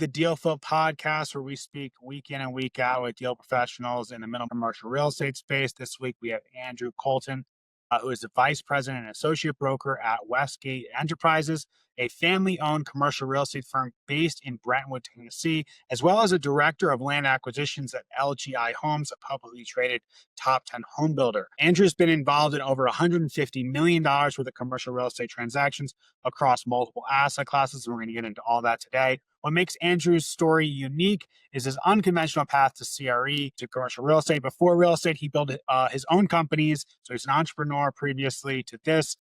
the Deal Flow podcast, where we speak week in and week out with deal professionals in the middle commercial real estate space. This week, we have Andrew Coulton, who is the vice president and associate broker at Westgate Enterprises, a family-owned commercial real estate firm based in Brentwood, Tennessee, as well as a director of land acquisitions at LGI Homes, a publicly traded top 10 home builder. Andrew's been involved in over $150 million worth of commercial real estate transactions across multiple asset classes. We're going to get into all that today. What makes Andrew's story unique is his unconventional path to CRE, to commercial real estate. Before real estate, he built his own companies. So he's an entrepreneur previously to this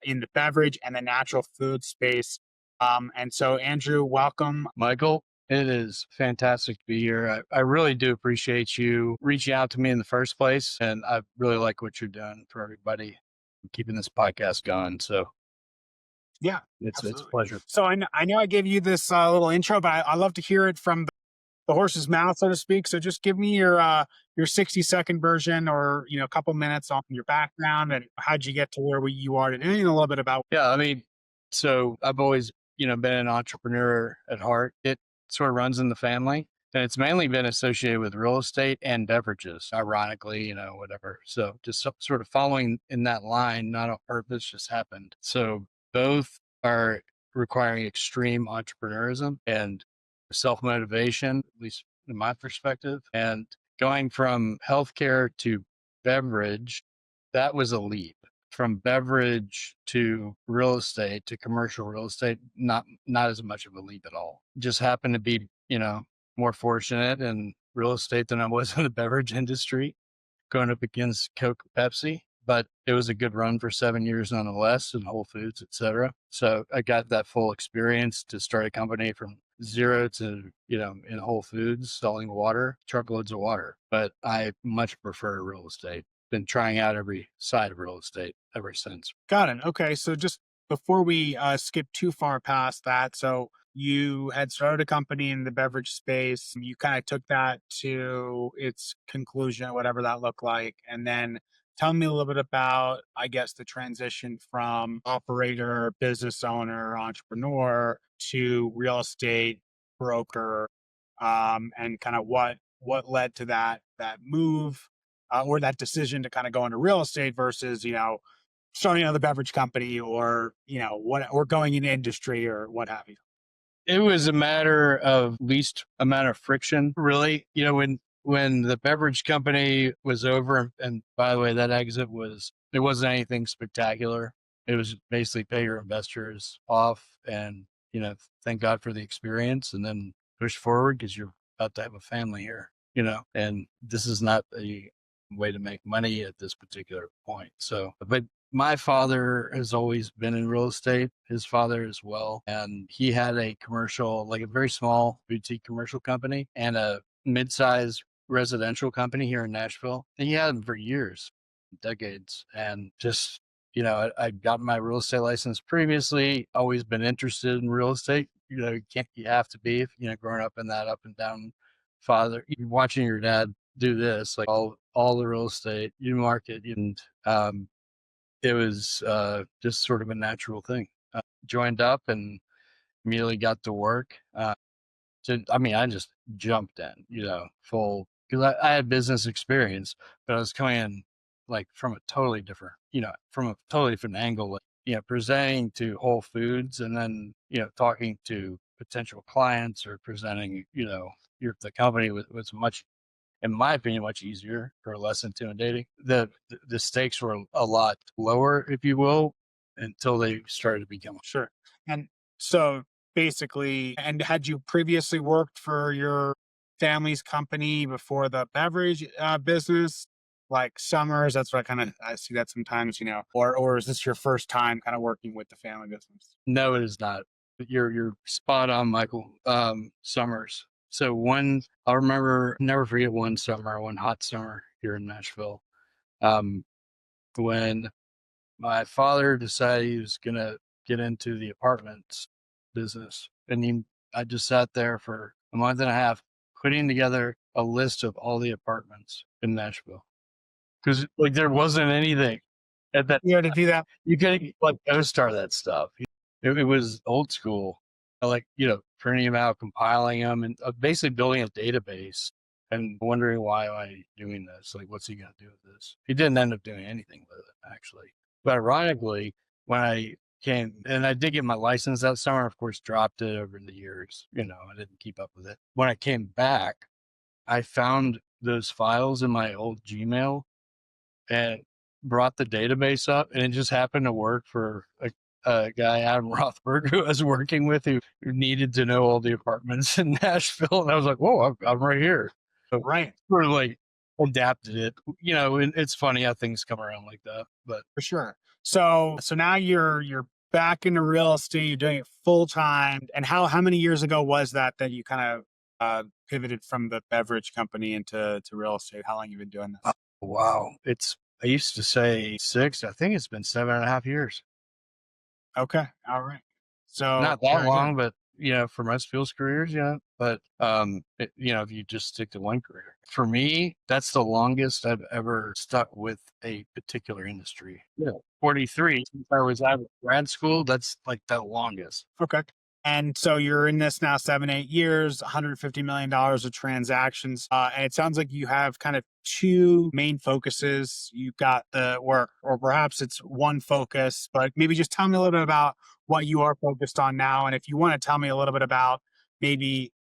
in the beverage and the natural food space. And so, Andrew, welcome. Michael, it is fantastic to be here. I really do appreciate you reaching out to me in the first place. And I really like what you're doing for everybody, keeping this podcast going. So Yeah, it's a pleasure. So I know I gave you this little intro, but I love to hear it from the horse's mouth, so to speak. So just give me your 60-second version, or a couple minutes on your background and how'd you get to where you are today, and a little bit about. Yeah, I mean, so I've always been an entrepreneur at heart. It sort of runs in the family, and it's mainly been associated with real estate and beverages. Ironically, whatever. So just sort of following in that line, not on purpose, just happened. So both are requiring extreme entrepreneurism and self-motivation, at least in my perspective. And going from healthcare to beverage, that was a leap. From beverage to real estate to commercial real estate, not as much of a leap at all. Just happened to be, more fortunate in real estate than I was in the beverage industry, going up against Coke, Pepsi. But it was a good run for 7 years nonetheless, in Whole Foods, et cetera. So I got that full experience to start a company from zero to, in Whole Foods, selling water, truckloads of water. But I much prefer real estate. Been trying out every side of real estate ever since. Got it. Okay. So just before we skip too far past that, so you had started a company in the beverage space. You kind of took that to its conclusion, whatever that looked like. And then tell me a little bit about, I guess, the transition from operator, business owner, entrepreneur to real estate broker, and kind of what led to that move, or that decision to kind of go into real estate versus, starting another beverage company, or, or going in industry or what have you. It was a matter of least amount of friction, really. When the beverage company was over, and by the way, that exit it wasn't anything spectacular. It was basically pay your investors off and, thank God for the experience, and then push forward because you're about to have a family here, and this is not a way to make money at this particular point. So, but my father has always been in real estate, his father as well. And he had a commercial, like a very small boutique commercial company and a mid-sized residential company here in Nashville. And he had them for years, decades. And just, I got my real estate license previously, always been interested in real estate. You have to be, growing up in that up and down father, watching your dad do this, like all the real estate, you market, and it was just sort of a natural thing. Joined up and immediately got to work. I just jumped in, full, because I had business experience, but I was coming in like from a totally different, angle, like, presenting to Whole Foods and then, talking to potential clients or presenting, the company was much, in my opinion, much easier or less intimidating. The stakes were a lot lower, if you will, until they started to become. Sure. And so basically, and had you previously worked for your family's company before the beverage business, like Summers? That's what I see that sometimes, or is this your first time kind of working with the family business? No, it is not. You're spot on, Michael. Summers. So I'll never forget one hot summer here in Nashville, when my father decided he was going to get into the apartments business. And I just sat there for a month and a half, putting together a list of all the apartments in Nashville. Because like there wasn't anything at that. You had to do that. You couldn't like go start that stuff. It was old school. like, printing them out, compiling them, and basically building a database and wondering why am I doing this? Like, what's he going to do with this? He didn't end up doing anything with it, actually. But ironically, when I came, and I did get my license that summer, of course, dropped it over the years. I didn't keep up with it. When I came back, I found those files in my old Gmail and brought the database up, and it just happened to work for a guy, Adam Rothberg, who I was working with, who needed to know all the apartments in Nashville. And I was like, whoa, I'm right here. So Right. sort of like adapted it, and it's funny how things come around like that, but For sure. So now you're back into real estate, you're doing it full time. And how many years ago was that you kind of pivoted from the beverage company into real estate? How long you been doing this? wow. I used to say 6, I think it's been 7.5 years. Okay. All right. So Not that very long, good. but for most people's careers, but if you just stick to one career, for me, that's the longest I've ever stuck with a particular industry. 43 since I was out of grad school. That's like the longest. Okay. And so you're in this now 7-8 years, $150 million of transactions. And it sounds like you have kind of two main focuses. You've got the work, or perhaps it's one focus, but maybe just tell me a little bit about what you are focused on now. And if you want to tell me a little bit about maybe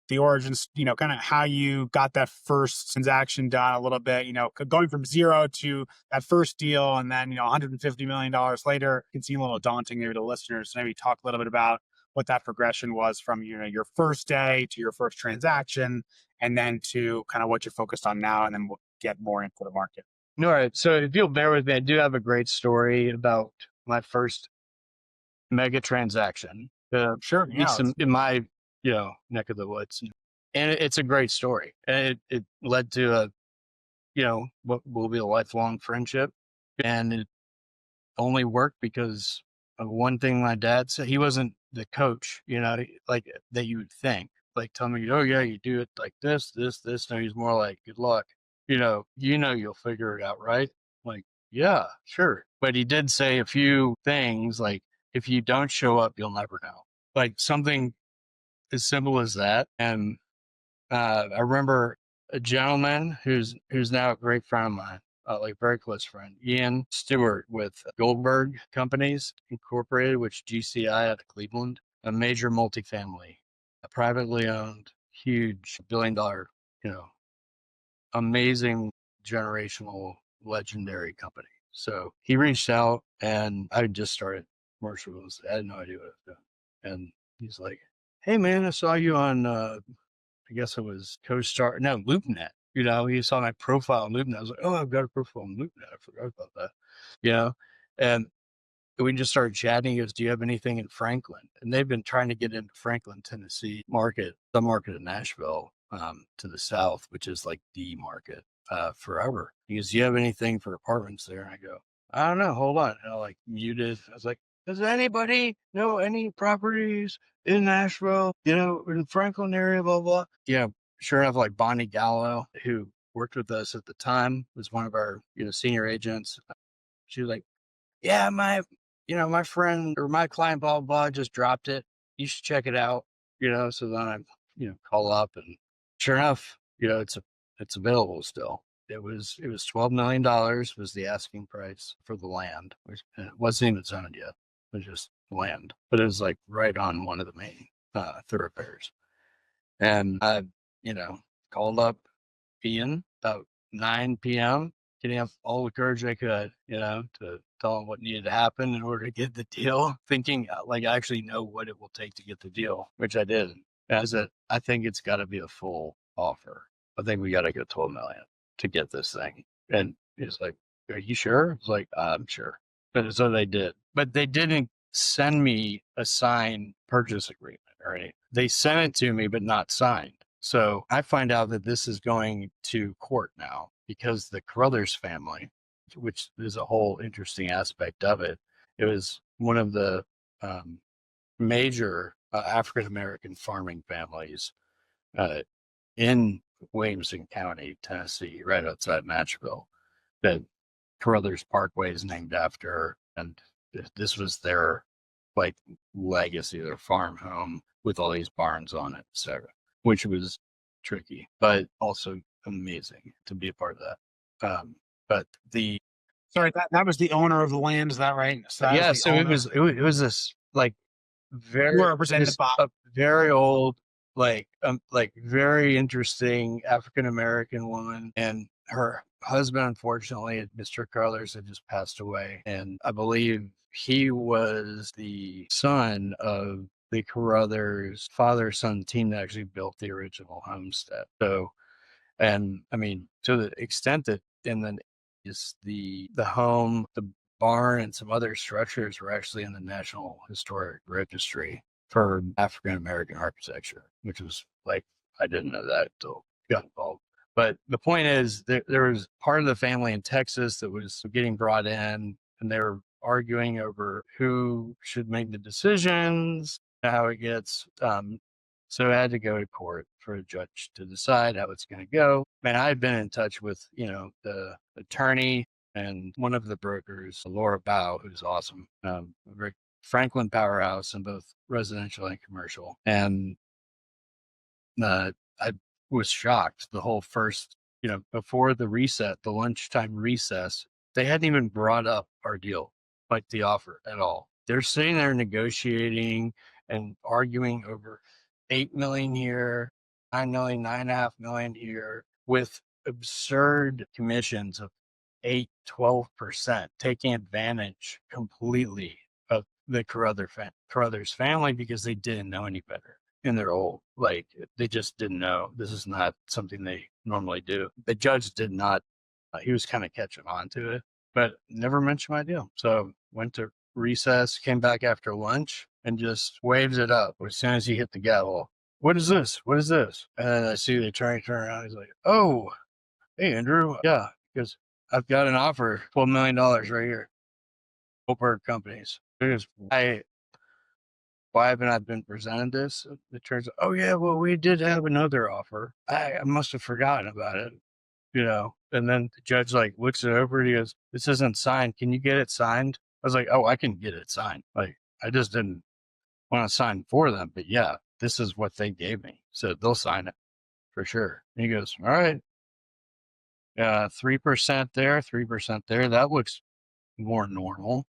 the origins, kind of how you got that first transaction done a little bit, going from zero to that first deal. And then, $150 million later, it can seem a little daunting maybe to listeners. So maybe talk a little bit about what that progression was from, your first day to your first transaction, and then to kind of what you're focused on now. And then we'll get more into the market. All right. So if you'll bear with me, I do have a great story about my first mega transaction. Sure. At Yeah. least in my, neck of the woods. And it's a great story. And it led to what will be a lifelong friendship. And it only worked because of one thing my dad said. He wasn't the coach, like that you would think. Like tell me, oh yeah, you do it like this, this, this. No, he's more like, good luck. You'll figure it out, right? Like, yeah, sure. But he did say a few things like, if you don't show up, you'll never know. Like something as simple as that. And I remember a gentleman who's now a great friend of mine, like very close friend, Ian Stewart with Goldberg Companies Incorporated, which GCI out of Cleveland, a major multifamily, a privately owned, huge $1 billion, amazing generational legendary company. So he reached out and I just started commercial real estate. I had no idea what I was doing. And he's like, hey man, I saw you on I guess it was CoStar, no, LoopNet. He saw my profile on LoopNet. I was like, oh, I've got a profile on LoopNet. I forgot about that. And we just started chatting. He goes, do you have anything in Franklin? And they've been trying to get into Franklin, Tennessee the market of Nashville, to the south, which is like the market, forever. He goes, do you have anything for apartments there? And I go, I don't know. Hold on. And I like muted. I was like, does anybody know any properties in Nashville, in Franklin area, blah, blah. Sure enough, like Bonnie Gallo, who worked with us at the time, was one of our, senior agents. She was like, yeah, my friend or my client, blah, blah, blah, just dropped it. You should check it out, so then I, call up and sure enough, it's available still. It was $12 million was the asking price for the land, which it wasn't even zoned yet. It was just land, but it was like right on one of the main thoroughfares. And I, called up Ian about 9 p.m., getting up all the courage I could, to tell him what needed to happen in order to get the deal, thinking like I actually know what it will take to get the deal, which I did. I think it's got to be a full offer. I think we got to get 12 million to get this thing. And he's like, are you sure? I was like, I'm sure. But so they did, but they didn't send me a signed purchase agreement, right? They sent it to me, but not signed. So I find out that this is going to court now because the Carruthers family, which is a whole interesting aspect of it, it was one of the major African-American farming families in Williamson County, Tennessee, right outside Nashville, that Carruthers Parkway is named after. And this was their like legacy, their farm home with all these barns on it, etc., which was tricky, but also amazing to be a part of that. But the Sorry, that was the owner of the land. Is that right? So that was yeah, the so it owner. was this like You very were representing the this Bob. very old like very interesting African American woman, and her husband, unfortunately, Mr. Carruthers, had just passed away, and I believe he was the son of the Carruthers father-son team that actually built the original homestead. So, and I mean, to the extent that, and then is the home, the barn, and some other structures were actually in the National Historic Registry for African American architecture, which was like, I didn't know that until I got involved. But the point is, there was part of the family in Texas that was getting brought in, and they were arguing over who should make the decisions, how it gets. So I had to go to court for a judge to decide how it's going to go. And I had been in touch with, the attorney and one of the brokers, Laura Bow, who's awesome, very Franklin powerhouse in both residential and commercial. And I was shocked the whole first, before the lunchtime recess, they hadn't even brought up our deal, like the offer at all. They're sitting there negotiating and arguing over 8 million here, 9 million, 9.5 million here, with absurd commissions of 8-12%, taking advantage completely of the Carruthers family because they didn't know any better. And they're old, like they just didn't know. This is not something they normally do. The judge did not, he was kind of catching on to it, but never mentioned my deal. So went to recess, came back after lunch, and just waves it up as soon as he hit the gavel. What is this? What is this? And then I see the attorney turn around. He's like, oh, hey, Andrew. Yeah, because I've got an offer, $12 million right here. Goldberg companies. Because why haven't I been presented this? It turns out, oh yeah, well, we did have another offer. I must have forgotten about it, And then the judge like looks it over and he goes, this isn't signed. Can you get it signed? I was like, oh, I can get it signed. Like, I just didn't want to sign for them, but yeah, this is what they gave me. So they'll sign it for sure. And he goes, all right. 3% there, 3% there. That looks more normal.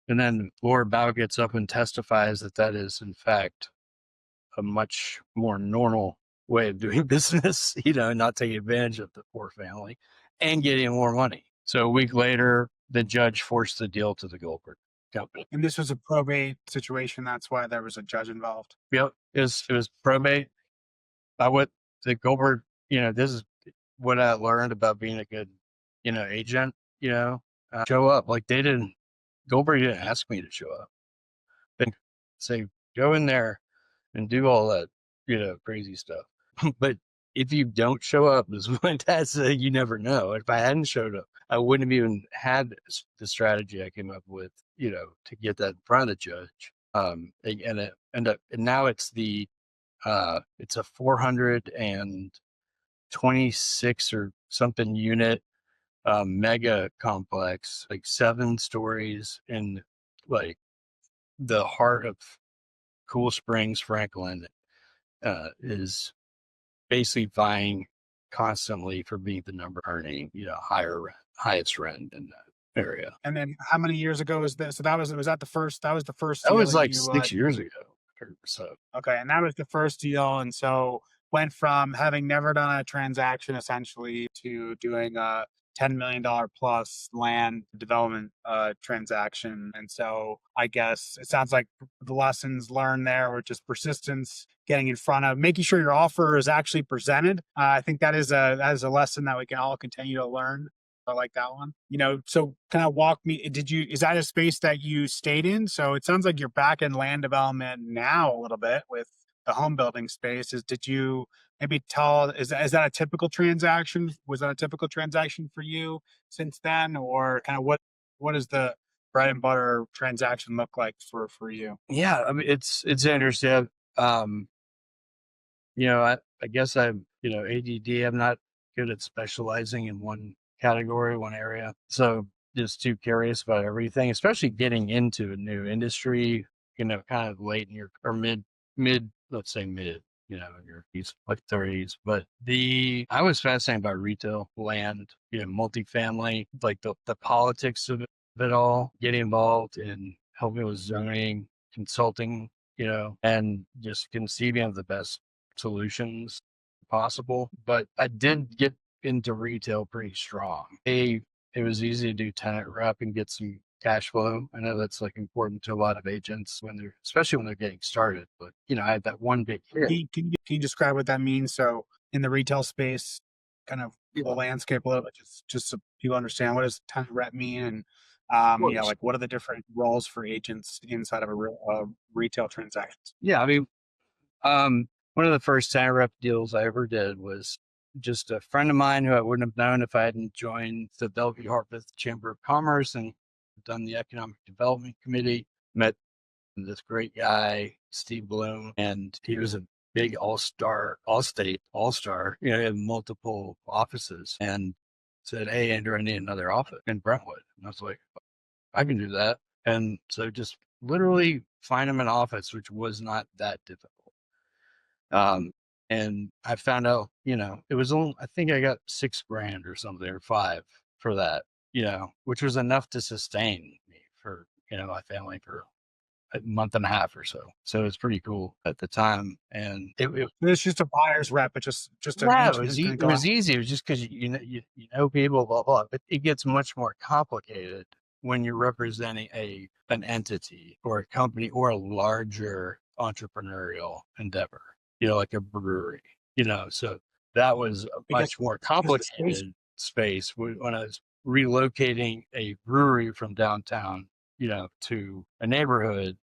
And then Laura Bow gets up and testifies that is, in fact, a much more normal way of doing business, not taking advantage of the poor family and getting more money. So a week later, the judge forced the deal to the Goldberg company. And this was a probate situation. That's why there was a judge involved. Yep. It was probate. What the Goldberg, this is what I learned about being a good, agent, show up. Like Goldberg didn't ask me to show up. They say, go in there and do all that, crazy stuff. But if you don't show up, as my dad said, you never know. If I hadn't showed up, I wouldn't have even had the strategy I came up with, to get that in front of the judge. And now it's it's a 426 or something unit mega complex, like 7 stories in like the heart of Cool Springs, Franklin, is basically vying constantly for being the number earning, highest rent in that area. And then how many years ago was this? So was that the first That deal was like you, 6 years ago or so. Okay, and that was the first deal, and so went from having never done a transaction essentially to doing a $10 million plus land development transaction. And so I guess it sounds like the lessons learned there were just persistence, getting in front of, making sure your offer is actually presented. I think that is a lesson that we can all continue to learn. I like that one. So kind of walk me, is that a space that you stayed in? So it sounds like you're back in land development now a little bit with the home building space. Did you maybe is that a typical transaction? Was that a typical transaction for you since then? Or kind of what does the bread and butter transaction look like for you? Yeah. I mean, it's interesting. I guess I'm, ADD, I'm not good at specializing in one category, one area. So just too curious about everything, especially getting into a new industry, kind of late in your, or mid, let's say mid, in your like 30s. But I was fascinated by retail, land, multifamily, like the politics of it all, getting involved in helping with zoning, consulting, and just conceiving of the best solutions possible. But I did get into retail pretty strong. It was easy to do tenant rep and get some cash flow. I know that's like important to a lot of agents especially when they're getting started. But I had that one big hit. Can you describe what that means? So in the retail space, kind of the landscape a little bit, just so people understand, what does tenant rep mean, and like what are the different roles for agents inside of a retail transaction? Yeah, I mean, one of the first tenant rep deals I ever did was just a friend of mine who I wouldn't have known if I hadn't joined the Bellevue Harpeth Chamber of Commerce and done the Economic Development Committee. Met this great guy, Steve Bloom, and he was a big all-state all-star, he had multiple offices, and said, "Hey, Andrew, I need another office in Brentwood." And I was like, "I can do that." And so just literally find him an office, which was not that difficult. And I found out, it was only, I think I got $6,000 or something, or 5 for that, which was enough to sustain me for, my family for a month and a half or so. So it was pretty cool at the time. And it's just a buyer's rep, but just an it agent. was, it was easy. It was just because you know people, blah, blah. But it gets much more complicated when you're representing an entity or a company or a larger entrepreneurial endeavor, like a brewery, so that was a much more complicated space when I was relocating a brewery from downtown, to a neighborhood,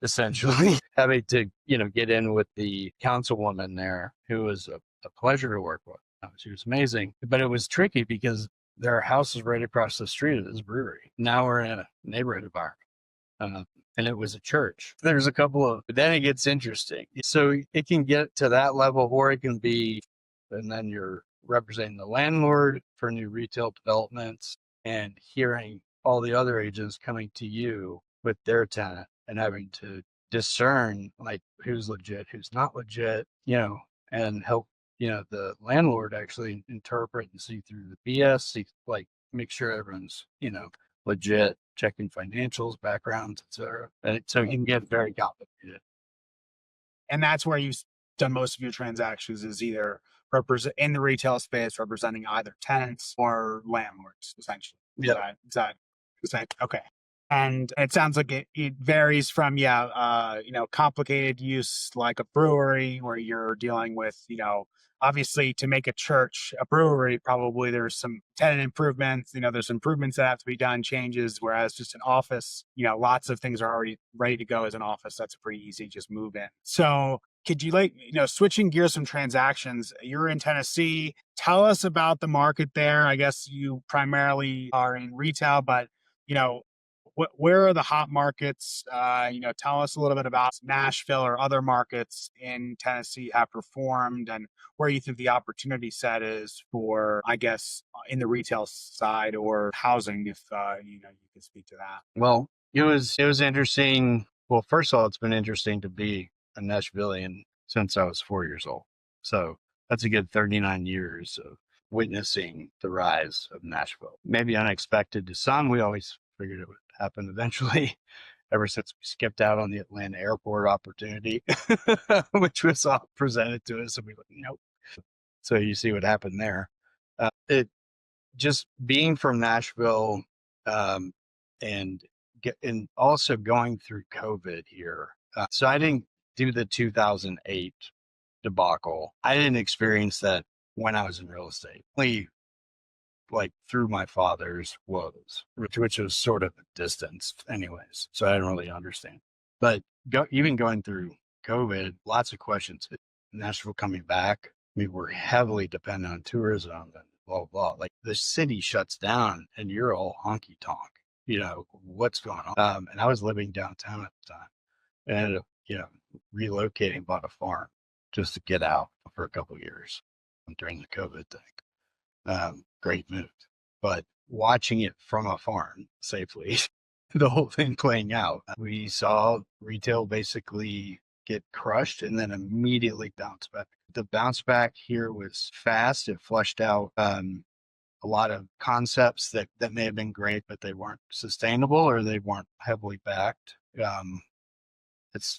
essentially having to, get in with the councilwoman there, who was a pleasure to work with. She was amazing, but it was tricky because there are houses right across the street of this brewery. Now we're in a neighborhood environment. And it was a church. There's a couple of, but then it gets interesting. So it can get to that level, or it can be, and then you're representing the landlord for new retail developments and hearing all the other agents coming to you with their tenant and having to discern like who's legit, who's not legit, and help, the landlord actually interpret and see through the BS, like make sure everyone's, legit, checking financials, backgrounds, etc. And so it can get very complicated. And that's where you've done most of your transactions, is either in the retail space, representing either tenants or landlords, essentially. Yeah. Is that okay? And it sounds like it varies from, complicated use like a brewery, where you're dealing with, obviously to make a brewery, probably there's some tenant improvements, there's improvements that have to be done, changes, whereas just an office, lots of things are already ready to go as an office. That's pretty easy, just move in. So could you, switching gears from transactions, you're in Tennessee. Tell us about the market there. I guess you primarily are in retail, but, where are the hot markets? Tell us a little bit about Nashville or other markets in Tennessee have performed, and where you think the opportunity set is for, I guess, in the retail side or housing, if you can speak to that. Well, it was interesting. Well, first of all, it's been interesting to be a Nashvilleian since I was 4 years old. So that's a good 39 years of witnessing the rise of Nashville. Maybe unexpected to some. We always figured it would happen eventually, ever since we skipped out on the Atlanta airport opportunity, which was all presented to us, and we were like, nope. So you see what happened there. It just being from Nashville, and also going through COVID here. So I didn't do the 2008 debacle. I didn't experience that when I was in real estate. Only like through my father's woes, which was sort of a distance anyways. So I didn't really understand. But even going through COVID, lots of questions. Nashville coming back, we're heavily dependent on tourism and blah, blah. Like the city shuts down and you're all honky tonk, what's going on? And I was living downtown at the time and ended up, relocating, bought a farm just to get out for a couple of years during the COVID thing. Great move, but watching it from a farm safely the whole thing playing out. We saw retail basically get crushed and then immediately bounce back. The bounce back here was fast. It flushed out a lot of concepts that may have been great, but they weren't sustainable or they weren't heavily backed.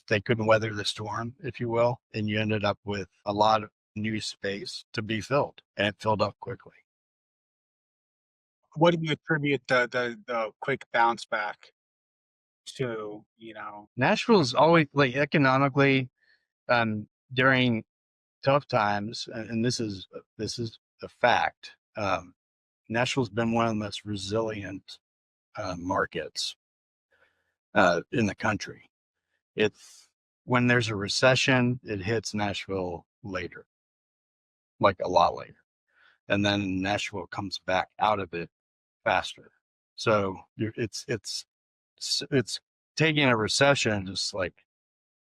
They couldn't weather the storm, if you will, and you ended up with a lot of new space to be filled, and it filled up quickly. What do you attribute the quick bounce back to? Nashville's always, like, economically, during tough times, and this is a fact. Nashville's been one of the most resilient markets in the country. It's when there's a recession, it hits Nashville later, like a lot later, and then Nashville comes back out of it faster. So it's taking a recession, just like,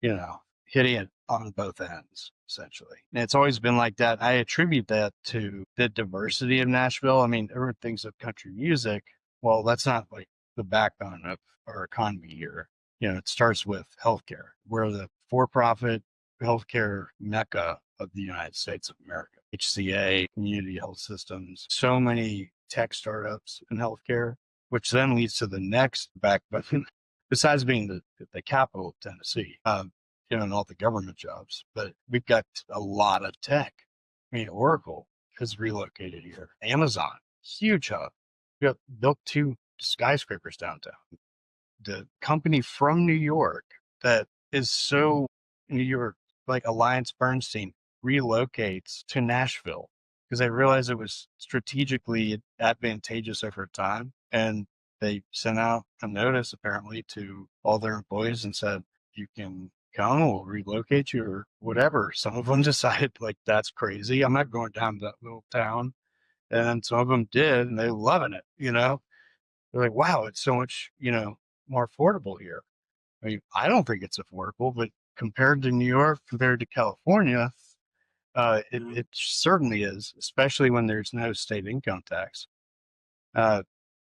hitting it on both ends, essentially. And it's always been like that. I attribute that to the diversity of Nashville. I mean, everyone thinks of country music. Well, that's not like the backbone of our economy here. It starts with healthcare. We're the for-profit healthcare mecca of the United States of America. HCA, community health systems, so many tech startups in healthcare, which then leads to the next backbone, besides being the capital of Tennessee, and all the government jobs. But we've got a lot of tech. I mean, Oracle has relocated here. Amazon, huge hub. We got built 2 skyscrapers downtown. The company from New York that is so New York, like Alliance Bernstein, relocates to Nashville because they realized it was strategically advantageous over time. And they sent out a notice apparently to all their employees and said, you can come, we'll relocate you or whatever. Some of them decided, like, that's crazy, I'm not going down to that little town. And some of them did, and they're loving it. They're like, wow, it's so much, more affordable here. I mean, I don't think it's affordable, but compared to New York, compared to California, it certainly is, especially when there's no state income tax.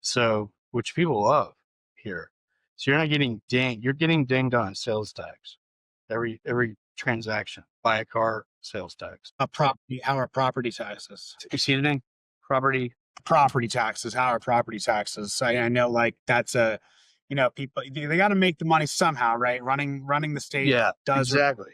So, which people love here. So you're not getting dinged. You're getting dinged on sales tax. Every transaction. Buy a car, sales tax. How are property taxes? Excuse me? Property Taxes. How are property taxes? I know, like, that's people, they got to make the money somehow, right? Running the state. Yeah, does exactly.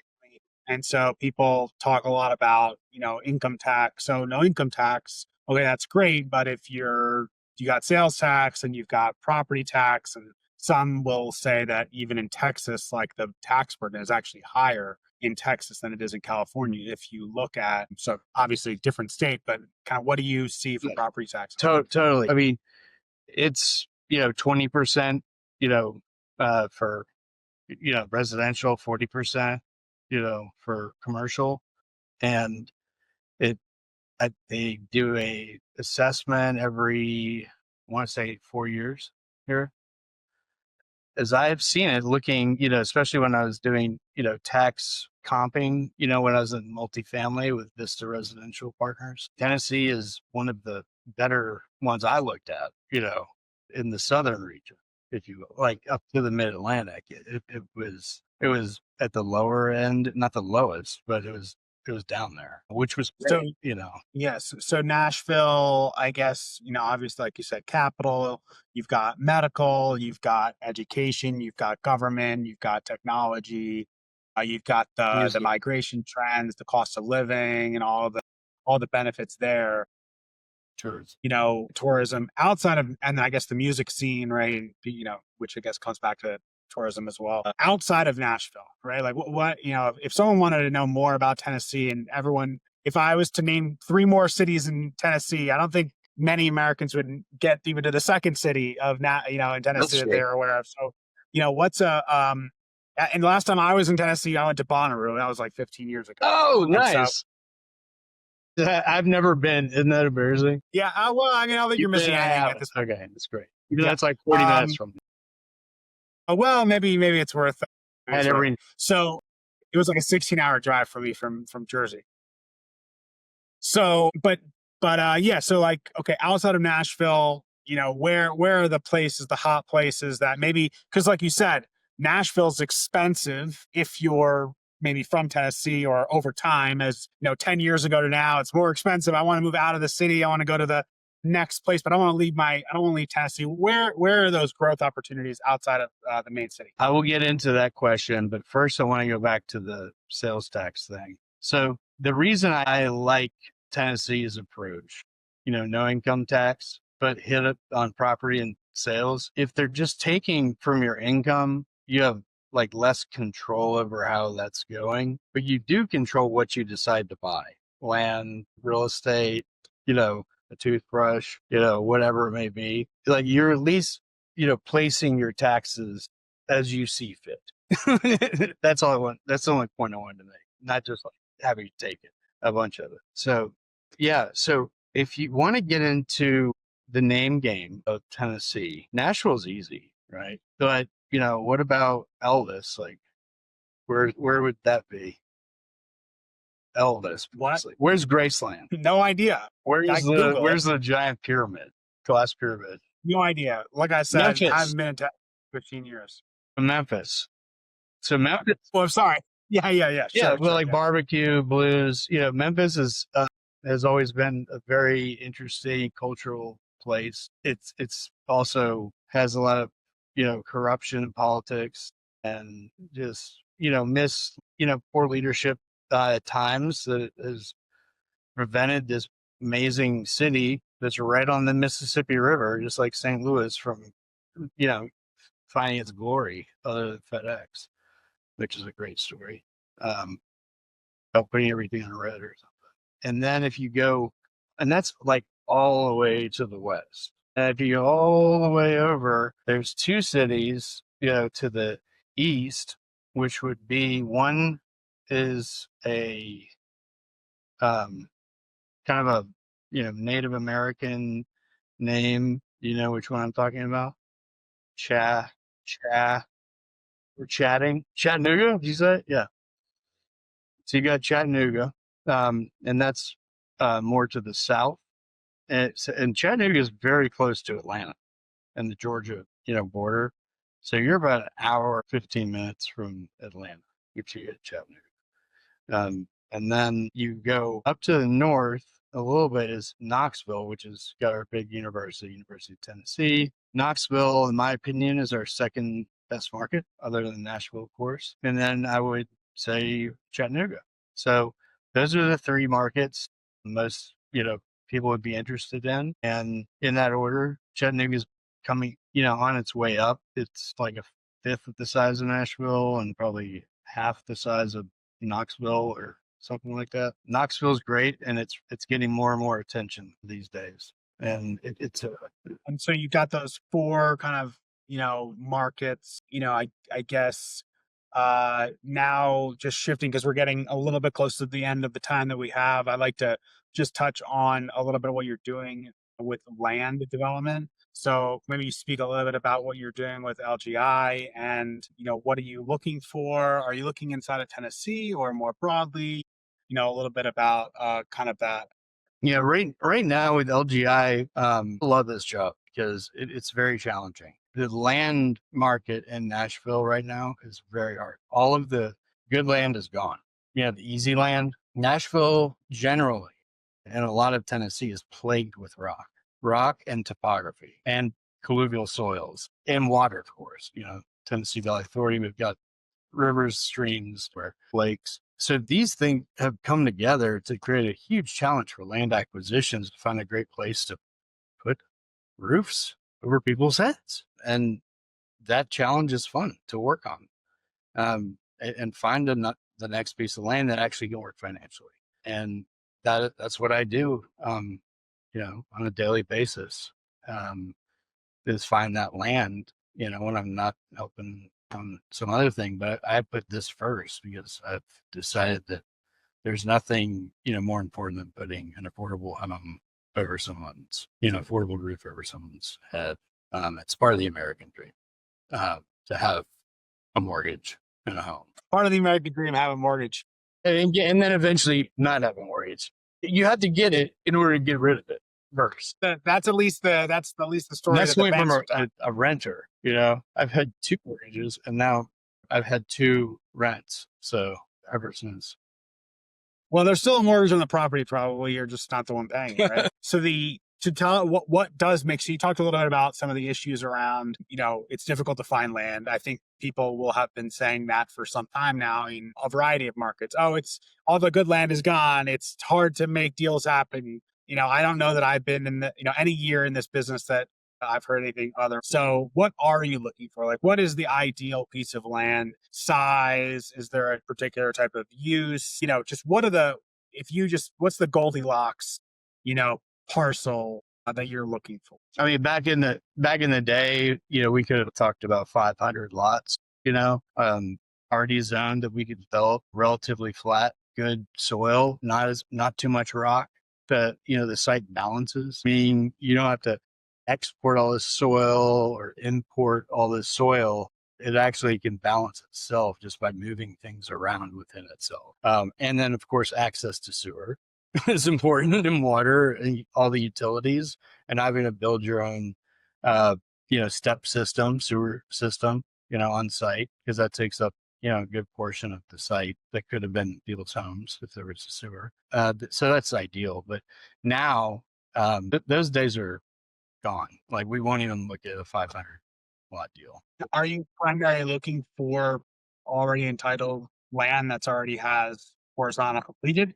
And so people talk a lot about, income tax. So no income tax. Okay, that's great. But if you got sales tax and you've got property tax, and some will say that even in Texas, like, the tax burden is actually higher in Texas than it is in California. If you look at, so obviously different state, but kind of what do you see for property taxes? Totally. I mean, it's, 20%, for, residential, 40%, for commercial. And they do a assessment every, I want to say 4 years here. As I've seen it, looking, especially when I was doing, tax comping, when I was in multifamily with Vista Residential Partners, Tennessee is one of the better ones I looked at, in the southern region, if you will, like up to the mid-Atlantic. It was at the lower end, not the lowest, but it was down there, which was great, Yes. So Nashville, I guess, obviously, like you said, capital, you've got medical, you've got education, you've got government, you've got technology, you've got the migration trends, the cost of living, and all the benefits there. Tourism outside of, and I guess the music scene, right? Which I guess comes back to tourism as well. Outside of Nashville, right? Like what, if someone wanted to know more about Tennessee, and if I was to name 3 more cities in Tennessee, I don't think many Americans would get even to the second city of in Tennessee that they're aware of. So, what's and the last time I was in Tennessee, I went to Bonnaroo. That was like 15 years ago. Oh, nice. I've never been. Isn't that embarrassing? Yeah. Well, I don't think you're missing anything at this. Okay, that's great. That's like 40 minutes from me. Well, maybe it's worth. So it was like a 16-hour drive for me from Jersey. So, but yeah. So, like, okay, outside of Nashville, where are the places, the hot places that maybe, because like you said, Nashville's expensive if you're maybe from Tennessee, or over time, as 10 years ago to now, it's more expensive. I want to move out of the city. I want to go to the next place, but I don't want to leave Tennessee. Where are those growth opportunities outside of the main city? I will get into that question, but first I want to go back to the sales tax thing. So the reason I like Tennessee's approach, no income tax, but hit it on property and sales. If they're just taking from your income, you have like less control over how that's going, but you do control what you decide to buy: land, real estate, a toothbrush, whatever it may be. Like, you're at least, placing your taxes as you see fit. That's all I want. That's the only point I wanted to make, not just like having to take it, a bunch of it. So yeah. So if you want to get into the name game of Tennessee, Nashville's easy, right? But what about Elvis? Like, where would that be? Elvis. What? Like, where's Graceland? No idea. Where's the giant pyramid? Glass pyramid? No idea. Like I said, Memphis. I haven't been in 15 years. Memphis. So Memphis. Well, I'm sorry. Yeah. Sure, like barbecue, blues. Memphis has always been a very interesting cultural place. It's also has a lot of corruption in politics, and just poor leadership at times that has prevented this amazing city that's right on the Mississippi River, just like St. Louis, from finding its glory, other than FedEx, which is a great story. About putting everything on red or something. And then if you go, and that's like all the way to the west. And if you go all the way over, there's two cities, to the east, which would be, one is a kind of a Native American name. Which one I'm talking about? We're chatting. Chattanooga, did you say? Yeah. So you got Chattanooga, and that's more to the south. And Chattanooga is very close to Atlanta and the Georgia, border. So you're about an hour, 15 minutes from Atlanta, which you get Chattanooga. And then you go up to the north a little bit is Knoxville, which has got our big University of Tennessee. Knoxville, in my opinion, is our second best market, other than Nashville, of course. And then I would say Chattanooga. So those are the three markets most, people would be interested in. And in that order, Chattanooga is coming, on its way up. It's like a fifth of the size of Nashville and probably half the size of Knoxville or something like that. Knoxville's great, and it's getting more and more attention these days. And and so you got those four kind of, markets, I guess, now just shifting, because we're getting a little bit close to the end of the time that we have. I'd like to just touch on a little bit of what you're doing with land development. So maybe you speak a little bit about what you're doing with LGI, and, what are you looking for? Are you looking inside of Tennessee or more broadly? A little bit about kind of that. Yeah, right now with LGI, I love this job because it's very challenging. The land market in Nashville right now is very hard. All of the good land is gone. The easy land. Nashville generally, and a lot of Tennessee, is plagued with rock and topography and colluvial soils and water, of course. Tennessee Valley Authority, we've got rivers, streams, lakes. So these things have come together to create a huge challenge for land acquisitions to find a great place to put roofs over people's heads. And that challenge is fun to work on, and find the next piece of land that actually can work financially. And that's what I do, on a daily basis, is find that land, when I'm not helping on some other thing. But I put this first because I've decided that there's nothing, more important than putting an affordable home over someone's, affordable roof over someone's head. It's part of the American dream, to have a mortgage and a home. Part of the American dream, have a mortgage. And then eventually not have a mortgage. You have to get it in order to get rid of it. verse. That's at least the story That's that the coming from banks are. a renter. I've had 2 mortgages and now I've had 2 rents. So ever since. Well, there's still a mortgage on the property, probably. You're just not the one paying it, right? So to tell what does make, so you talked a little bit about some of the issues around, it's difficult to find land. I think people will have been saying that for some time now in a variety of markets. Oh, it's all the good land is gone. It's hard to make deals happen. I don't know that I've been in any year in this business that I've heard anything other. So what are you looking for? Like, what is the ideal piece of land size? Is there a particular type of use? Just what's the Goldilocks, parcel that you're looking for? I mean, back in the day, we could have talked about 500 lots, already zoned that we could develop, relatively flat, good soil, not too much rock. The site balances, meaning you don't have to export all this soil or import all this soil. It actually can balance itself just by moving things around within itself. And then, of course, access to sewer is important, and water and all the utilities, and having to build your own, step system, sewer system, on site, because that takes up, a good portion of the site that could have been people's homes if there was a sewer. So that's ideal. But now those days are gone. Like, we won't even look at a 500 lot deal. Are you primarily looking for already entitled land that's already has horizontal completed?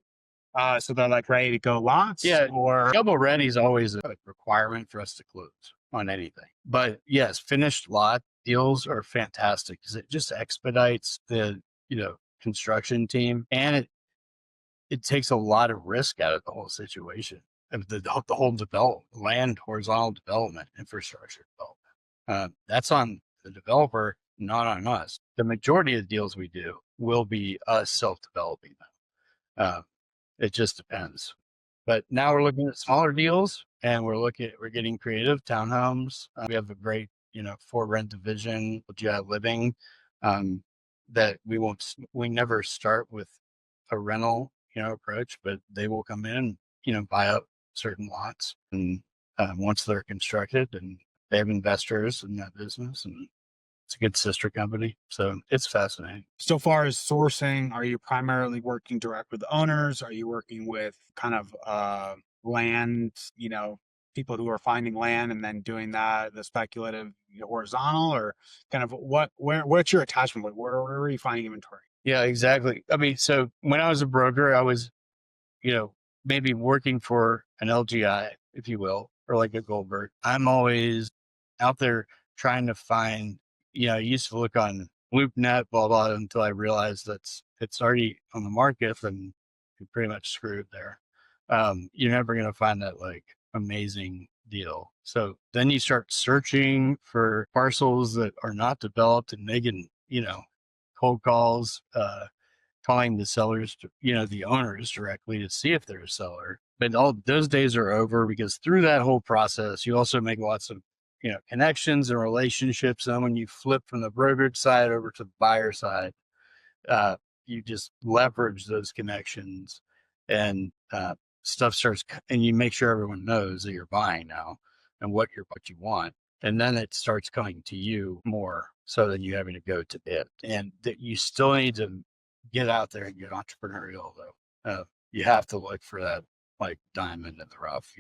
So they're like ready to go lots? Yeah, Or shovel ready is always a requirement for us to close on anything. But yes, finished lot deals are fantastic because it just expedites the construction team, and it takes a lot of risk out of the whole situation of the whole horizontal development, infrastructure development. That's on the developer, not on us. The majority of the deals we do will be us self-developing them. It just depends. But now we're looking at smaller deals, and we're getting creative. Townhomes. We have a great, for rent division, LGI Living, that we never start with a rental, approach, but they will come in, buy up certain lots, and once they're constructed, and they have investors in that business, and it's a good sister company. So it's fascinating. so far as sourcing, are you primarily working direct with owners? Are you working with kind of land, people who are finding land and then doing the speculative horizontal, or kind of what's your attachment? Where are you finding inventory? Yeah, exactly. I mean, so when I was a broker, I was, maybe working for an LGI, if you will, or like a Goldberg. I'm always out there trying to find, I used to look on LoopNet, blah, blah, until I realized it's already on the market and you're pretty much screwed there. You're never going to find that like amazing deal. So then you start searching for parcels that are not developed and making, cold calls, calling the sellers, the owners directly to see if they're a seller. But all those days are over, because through that whole process, you also make lots of, connections and relationships. And when you flip from the brokerage side over to the buyer side, you just leverage those connections, and stuff starts, and you make sure everyone knows that you're buying now and what you want. And then it starts coming to you more, so that you having to go to bid, and that you still need to get out there and get entrepreneurial though. You have to look for that like diamond in the rough,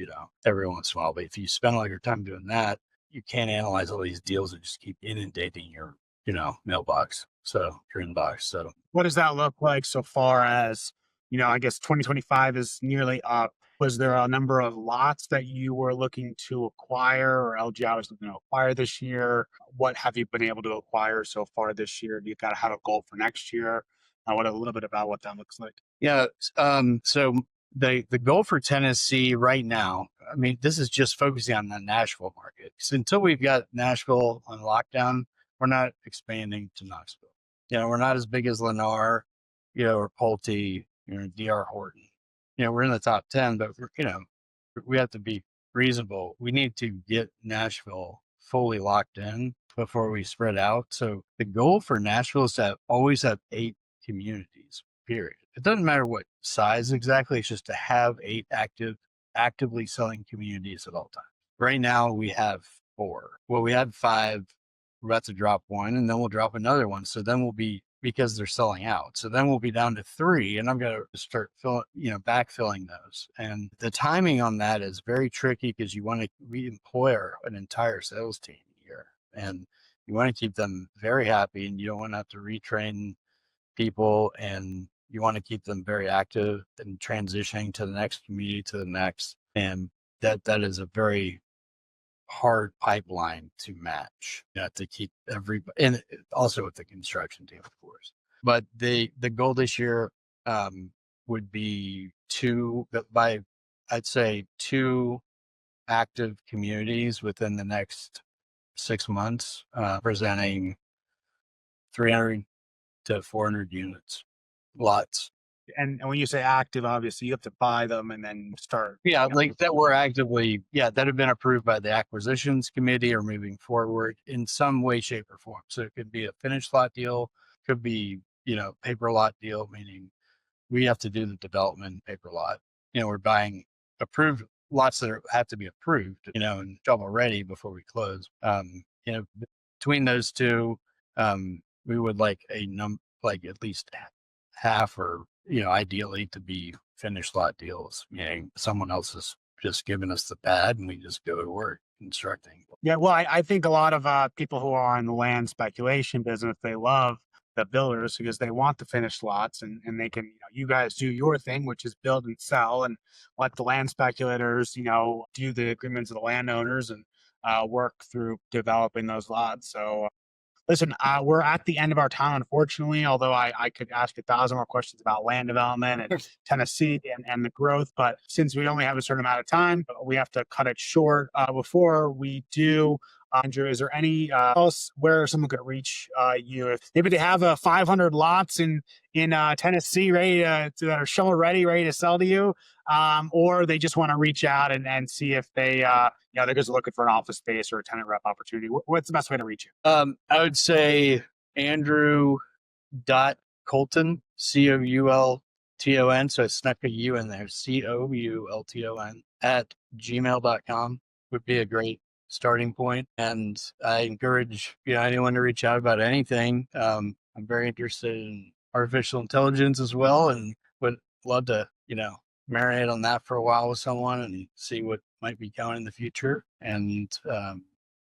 every once in a while. But if you spend all your time doing that, you can't analyze all these deals and just keep inundating your, mailbox. So your inbox. So What does that look like so far as, I guess 2025 is nearly up. Was there a number of lots that you were looking to acquire, or LGI was looking to acquire this year? What have you been able to acquire so far this year? Do you got to have a goal for next year? What a little bit about what that looks like. yeah. So the goal for Tennessee right now, I mean, this is just focusing on the Nashville market. So until we've got Nashville on lockdown, we're not expanding to Knoxville. We're not as big as Lennar, or Pulte, DR Horton. We're in the top 10, but we have to be reasonable. We need to get Nashville fully locked in before we spread out. So the goal for Nashville is to always have 8 communities, period. It doesn't matter what size exactly. It's just to have 8 active actively selling communities at all times. Right now we have 4. Well, we had 5. We're about to drop 1, and then we'll drop another one. So then we'll be, because they're selling out. So then we'll be down to 3, and I'm going to start backfilling those. And the timing on that is very tricky because we employ an entire sales team here, and you want to keep them very happy, and you don't want to have to retrain people, and you want to keep them very active and transitioning to the next community, to the next. And that is a very hard pipeline to match, to keep everybody, and also with the construction team, of course. But the goal this year would be I'd say 2 active communities within the next 6 months, presenting 300 to 400 units, lots. And when you say active, obviously you have to buy them and then start. Yeah, like that we're actively, that have been approved by the acquisitions committee or moving forward in some way, shape, or form. So it could be a finished lot deal, could be, paper lot deal, meaning we have to do the development paper lot. We're buying approved lots that have to be approved, and shovel ready before we close. Between those 2, we would like at least half, or ideally to be finished lot deals, meaning someone else has just given us the pad and we just go to work constructing. Yeah, well, I think a lot of people who are in the land speculation business, they love the builders because they want the finished lots, and they can, you guys do your thing, which is build and sell, and let the land speculators, do the agreements of the landowners and work through developing those lots. So listen, we're at the end of our time, unfortunately, although I could ask 1,000 more questions about land development and Tennessee and the growth. But since we only have a certain amount of time, we have to cut it short. Before we do, Andrew, is there any else where someone could reach you? If maybe they have 500 lots in Tennessee ready that are shovel ready to sell to you, or they just want to reach out and see if they they're just looking for an office space or a tenant rep opportunity. What's the best way to reach you? I would say Andrew.Coulton, Coulton. So I snuck a U in there, Coulton at gmail.com would be a great starting point. And I encourage anyone to reach out about anything. I'm very interested in artificial intelligence as well, and would love to marinate on that for a while with someone and see what might be coming in the future. And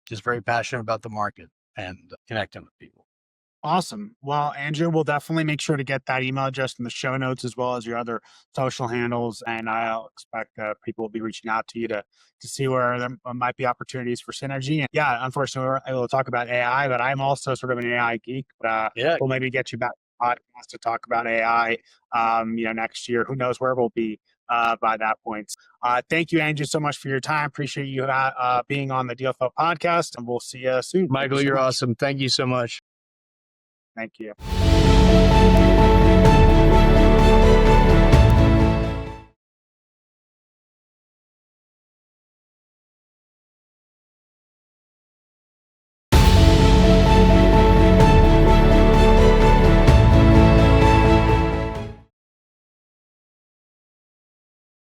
just very passionate about the market and connecting with people. Awesome. Well, Andrew, we'll definitely make sure to get that email address in the show notes, as well as your other social handles. And I'll expect people will be reaching out to you to see where there might be opportunities for synergy. And unfortunately, we're able to talk about AI, but I'm also sort of an AI geek. But we'll maybe get you back to the podcast to talk about AI, next year. Who knows where we'll be by that point. Thank you, Andrew, so much for your time. Appreciate you being on the DFL podcast, and we'll see you soon. Michael, you're awesome. Thank you so much. Thank you.